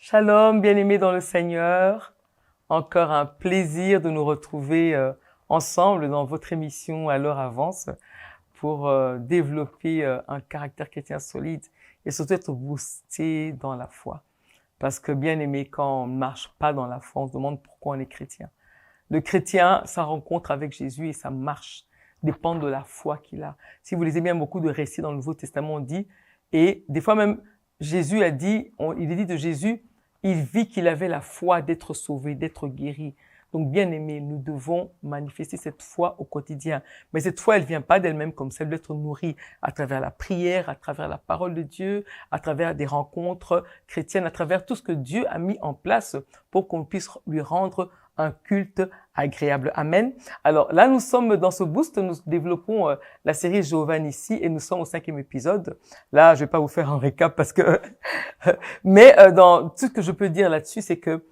Shalom, bien-aimés dans le Seigneur. Encore un plaisir de nous retrouver ensemble dans votre émission À l'heure avance pour développer un caractère chrétien solide et surtout être boosté dans la foi. Parce que bien-aimés, quand on ne marche pas dans la foi, on se demande pourquoi on est chrétien. Le chrétien, sa rencontre avec Jésus et sa marche dépendent de la foi qu'il a. Si vous lisez bien beaucoup de récits dans le Nouveau Testament, on dit, et des fois même Jésus a dit, il est dit de Jésus, il vit qu'il avait la foi d'être sauvé, d'être guéri. Donc, bien aimé, nous devons manifester cette foi au quotidien. Mais cette foi, elle vient pas d'elle-même comme ça, elle doit être nourrie à travers la prière, à travers la parole de Dieu, à travers des rencontres chrétiennes, à travers tout ce que Dieu a mis en place pour qu'on puisse lui rendre un culte agréable. Amen. Alors là, nous sommes dans ce boost, nous développons la série Jéhovah Nissi et nous sommes au 5e épisode. Là, je vais pas vous faire un récap parce que... Mais dans tout ce que je peux dire là-dessus, c'est que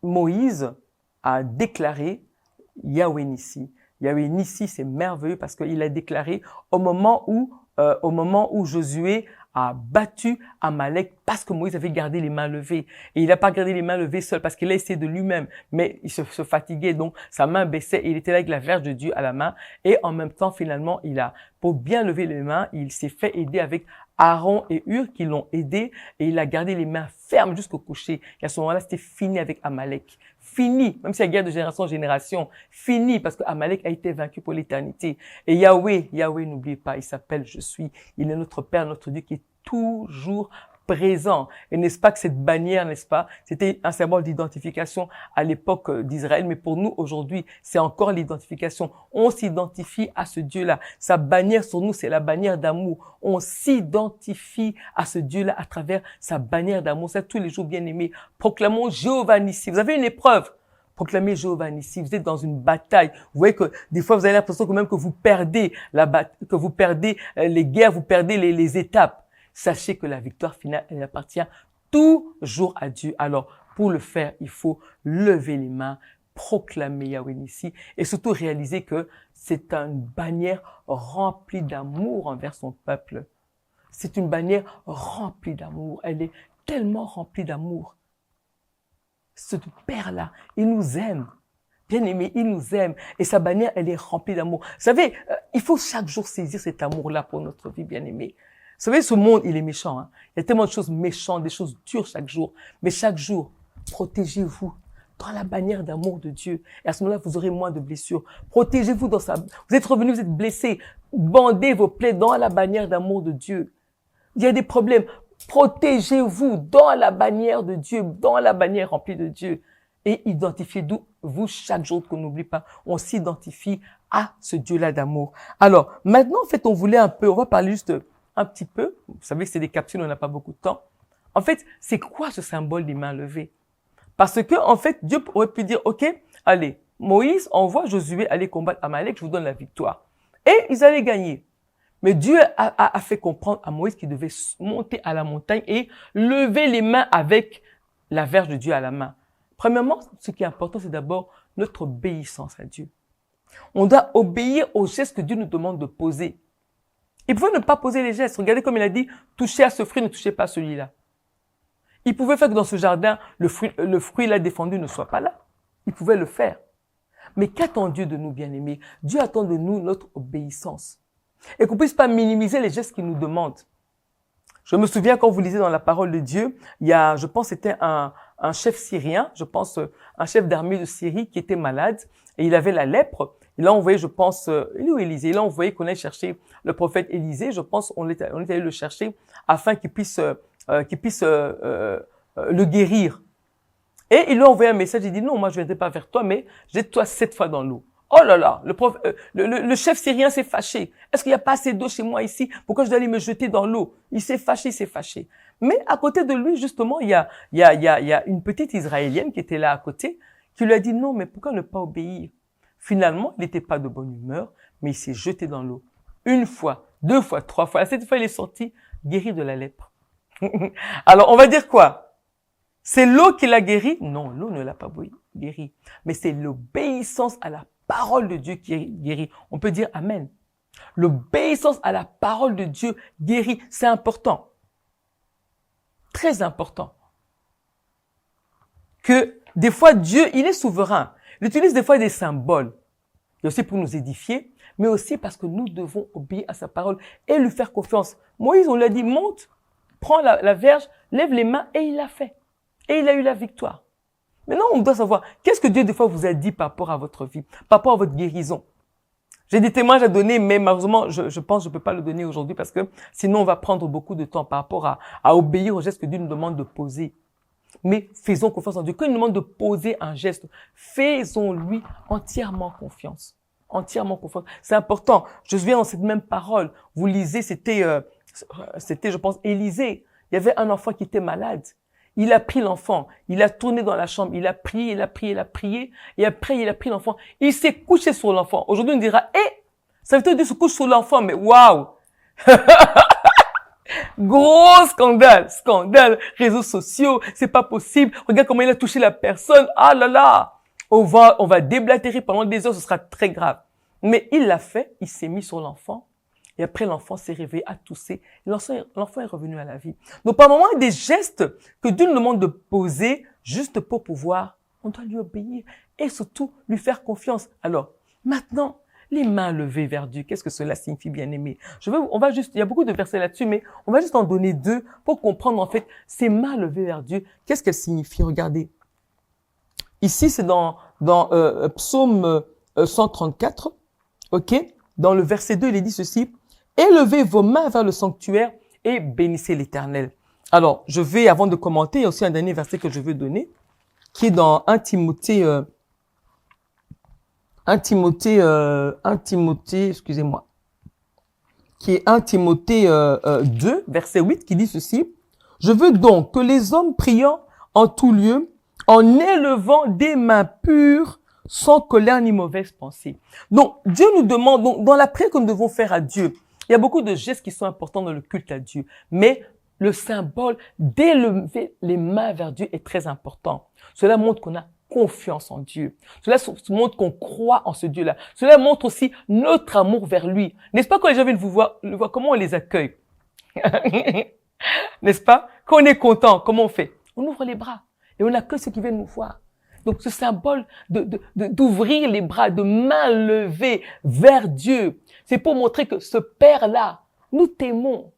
Moïse a déclaré Yahweh Nissi. Yahweh Nissi, c'est merveilleux parce qu'il a déclaré au moment où Josué a battu Amalek parce que Moïse avait gardé les mains levées. Et il n'a pas gardé les mains levées seul parce qu'il a essayé de lui-même, mais il se fatiguait, donc sa main baissait et il était là avec la verge de Dieu à la main. Et en même temps, finalement, pour bien lever les mains, il s'est fait aider avec Aaron et Hur qui l'ont aidé et il a gardé les mains fermes jusqu'au coucher. Et à ce moment-là, c'était fini avec Amalek. Fini, même si la guerre de génération en génération, fini parce que Amalek a été vaincu pour l'éternité. Et Yahweh, n'oubliez pas, il s'appelle Je suis. Il est notre Père, notre Dieu qui est toujours présent. Et n'est-ce pas que cette bannière, n'est-ce pas, c'était un symbole d'identification à l'époque d'Israël, mais pour nous aujourd'hui, c'est encore l'identification. On s'identifie à ce Dieu-là. Sa bannière sur nous, c'est la bannière d'amour. On s'identifie à ce Dieu-là à travers sa bannière d'amour. Ça, tous les jours, bien aimés, proclamons Jéhovah Nissi. Vous avez une épreuve. Proclamez Jéhovah Nissi. Vous êtes dans une bataille. Vous voyez que des fois, vous avez l'impression que même que vous perdez que vous perdez les guerres, vous perdez les étapes. Sachez que la victoire finale, elle appartient toujours à Dieu. Alors, pour le faire, il faut lever les mains, proclamer Yahweh Nissi et surtout réaliser que c'est une bannière remplie d'amour envers son peuple. C'est une bannière remplie d'amour. Elle est tellement remplie d'amour. Ce Père-là, il nous aime. Bien aimé, il nous aime. Et sa bannière, elle est remplie d'amour. Vous savez, il faut chaque jour saisir cet amour-là pour notre vie, bien aimé. Vous savez, ce monde, il est méchant. Hein? Il y a tellement de choses méchantes, des choses dures chaque jour. Mais chaque jour, protégez-vous dans la bannière d'amour de Dieu. Et à ce moment-là, vous aurez moins de blessures. Protégez-vous dans sa... Vous êtes revenu, vous êtes blessé. Bandez vos plaies dans la bannière d'amour de Dieu. Il y a des problèmes. Protégez-vous dans la bannière de Dieu, dans la bannière remplie de Dieu. Et identifiez-vous chaque jour qu'on n'oublie pas. On s'identifie à ce Dieu-là d'amour. Alors, maintenant, en fait, on va parler juste un petit peu. Vous savez que c'est des capsules, on n'a pas beaucoup de temps. En fait, c'est quoi ce symbole des mains levées? Parce que, en fait, Dieu aurait pu dire, OK, allez, Moïse envoie Josué aller combattre Amalek, je vous donne la victoire. Et ils allaient gagner. Mais Dieu a fait comprendre à Moïse qu'il devait monter à la montagne et lever les mains avec la verge de Dieu à la main. Premièrement, ce qui est important, c'est d'abord notre obéissance à Dieu. On doit obéir aux gestes que Dieu nous demande de poser. Il pouvait ne pas poser les gestes. Regardez comme il a dit, touchez à ce fruit, ne touchez pas à celui-là. Il pouvait faire que dans ce jardin, le fruit là défendu ne soit pas là. Il pouvait le faire. Mais qu'attend Dieu de nous, bien-aimés? Dieu attend de nous notre obéissance. Et qu'on puisse pas minimiser les gestes qu'il nous demande. Je me souviens quand vous lisez dans la parole de Dieu, il y a, je pense, c'était un chef syrien, je pense, un chef d'armée de Syrie qui était malade et il avait la lèpre. Il a envoyé, je pense, il est où Élisée? Il a envoyé qu'on aille chercher le prophète Élisée. Je pense, on est allé le chercher afin qu'il puisse le guérir. Et il lui a envoyé un message. Il dit non, moi je viendrai pas vers toi, mais jette-toi 7 fois dans l'eau. Oh là là, le chef syrien s'est fâché. Est-ce qu'il n'y a pas assez d'eau chez moi ici? Pourquoi je dois aller me jeter dans l'eau? Il s'est fâché. Mais à côté de lui, justement, il y a une petite Israélienne qui était là à côté, qui lui a dit non, mais pourquoi ne pas obéir? Finalement, il n'était pas de bonne humeur, mais il s'est jeté dans l'eau. 1 fois, 2 fois, 3 fois. Cette fois, il est sorti guéri de la lèpre. Alors, on va dire quoi? C'est l'eau qui l'a guéri? Non, l'eau ne l'a pas guéri. Mais c'est l'obéissance à la parole de Dieu qui guérit. On peut dire Amen. L'obéissance à la parole de Dieu guérit. C'est important. Très important. que des fois, Dieu, il est souverain. Il utilise des fois des symboles. Et aussi pour nous édifier, mais aussi parce que nous devons obéir à sa parole et lui faire confiance. Moïse, on lui a dit, monte, prends la verge, lève les mains, et il l'a fait. Et il a eu la victoire. Maintenant, on doit savoir, qu'est-ce que Dieu, des fois, vous a dit par rapport à votre vie, par rapport à votre guérison? J'ai des témoignages à donner, mais malheureusement, je pense que je ne peux pas le donner aujourd'hui parce que sinon, on va prendre beaucoup de temps par rapport à obéir au geste que Dieu nous demande de poser. Mais faisons confiance en Dieu. Quand il nous demande de poser un geste, faisons-lui entièrement confiance. Entièrement confiance. C'est important. Je viens dans cette même parole. Vous lisez, c'était, je pense, Élisée. Il y avait un enfant qui était malade. Il a pris l'enfant. Il a tourné dans la chambre. Il a prié, il a prié, il a prié. Et après, il a pris l'enfant. Il s'est couché sur l'enfant. Aujourd'hui, on dira, ça veut dire qu'il se couche sur l'enfant. Mais waouh! Gros scandale, réseaux sociaux, c'est pas possible. Regarde comment il a touché la personne. Ah là là, on va déblatérer pendant des heures, ce sera très grave. Mais il l'a fait, il s'est mis sur l'enfant. Et après, l'enfant s'est réveillé, a toussé. L'enfant est revenu à la vie. Donc, par moments, il y a des gestes que Dieu nous demande de poser juste pour pouvoir, on doit lui obéir et surtout lui faire confiance. Alors, maintenant, les mains levées vers Dieu, qu'est-ce que cela signifie, bien-aimé? Il y a beaucoup de versets là-dessus, mais on va juste en donner 2 pour comprendre, en fait, ces mains levées vers Dieu, qu'est-ce qu'elles signifient? Regardez. Ici, c'est dans Psaume 134, ok? Dans le verset 2, il est dit ceci: élevez vos mains vers le sanctuaire et bénissez l'Éternel. Alors, je vais, avant de commenter, il y a aussi un dernier verset que je veux donner, qui est dans 1 Timothée, excusez-moi, qui est 1 Timothée 2, verset 8, qui dit ceci: je veux donc que les hommes priant en tout lieu, en élevant des mains pures, sans colère ni mauvaise pensée. Donc, Dieu nous demande, donc, dans la prière que nous devons faire à Dieu, il y a beaucoup de gestes qui sont importants dans le culte à Dieu, mais le symbole d'élever les mains vers Dieu est très important. Cela montre qu'on a confiance en Dieu. Cela montre qu'on croit en ce Dieu-là. Cela montre aussi notre amour vers lui. N'est-ce pas quand les gens viennent vous voir, comment on les accueille? N'est-ce pas? Quand on est content, comment on fait? On ouvre les bras et on accueille ceux qui viennent nous voir. Donc ce symbole d'ouvrir les bras, de main levée vers Dieu, c'est pour montrer que ce Père-là, nous t'aimons.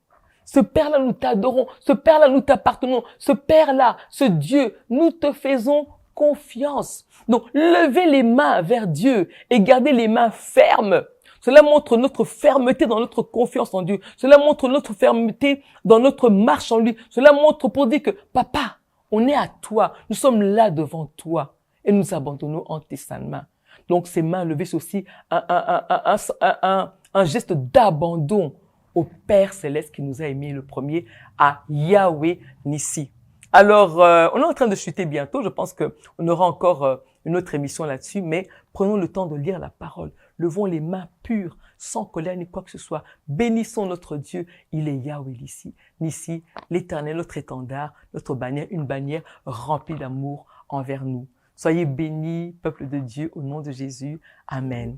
Ce Père-là, nous t'adorons. Ce Père-là, nous t'appartenons. Ce Père-là, ce Dieu, nous te faisons confiance. Donc, levez les mains vers Dieu et gardez les mains fermes. Cela montre notre fermeté dans notre confiance en Dieu. Cela montre notre fermeté dans notre marche en lui. Cela montre pour dire que, papa, on est à toi. Nous sommes là devant toi et nous abandonnons en tes saintes mains. Donc, ces mains levées, c'est aussi un geste d'abandon au Père Céleste qui nous a aimés le premier, à Yahweh Nissi. Alors, on est en train de chuter bientôt. Je pense qu'on aura encore une autre émission là-dessus, mais prenons le temps de lire la parole. Levons les mains pures, sans colère ni quoi que ce soit. Bénissons notre Dieu. Il est Yahweh Nissi, l'Éternel, notre étendard, notre bannière, une bannière remplie d'amour envers nous. Soyez bénis, peuple de Dieu, au nom de Jésus. Amen.